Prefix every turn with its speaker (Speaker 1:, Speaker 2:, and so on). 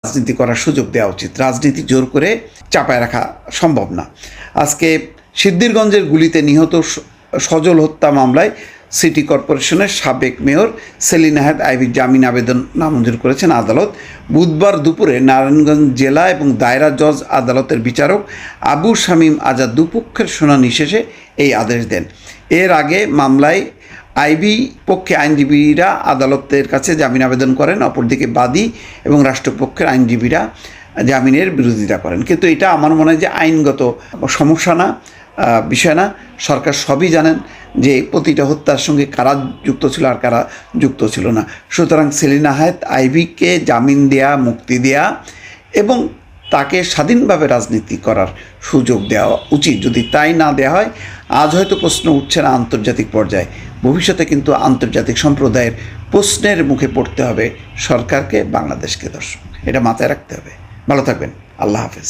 Speaker 1: রাজনীতি করার সুযোগ দেওয়া উচিত। রাজনীতি জোর করে চাপায় রাখা সম্ভব না। আজকে সিদ্ধিরগঞ্জের গুলিতে নিহত সজল হত্যা মামলায় সিটি কর্পোরেশনের সাবেক মেয়র সেলিনা হায়াৎ আইভীর জামিন আবেদন নামঞ্জুর করেছেন আদালত। বুধবার দুপুরে নারায়ণগঞ্জ জেলা এবং দায়রা জজ আদালতের বিচারক আবু শামীম আজাদ দুপক্ষের শুনানি শেষে এই আদেশ দেন। এর আগে মামলায় আইভী পক্ষে আইনজীবীরা আদালতের কাছে জামিন আবেদন করেন, অপরদিকে বাদী এবং রাষ্ট্রপক্ষের আইনজীবীরা জামিনের বিরোধিতা করেন। কিন্তু এটা আমার মনে হয় যে আইনগত সমস্যা না, বিষয় না। সরকার সবই জানেন যে প্রতিটা হত্যার সঙ্গে কারা যুক্ত ছিল আর কারা যুক্ত ছিল না। সুতরাং সেলিনা হায়াৎ আইভীকে জামিন দেয়া, মুক্তি দেয়া এবং তাকে স্বাধীনভাবে রাজনীতি করার সুযোগ দেওয়া উচিত। যদি তাই না দেওয়া হয়, আজ হয়তো প্রশ্ন উঠছে না আন্তর্জাতিক পর্যায়ে, ভবিষ্যতে কিন্তু আন্তর্জাতিক সম্প্রদায়ের প্রশ্নের মুখে পড়তে হবে সরকারকে, বাংলাদেশকে। দর্শক, এটা মাথায় রাখতে হবে। ভালো থাকবেন। আল্লাহ হাফেজ।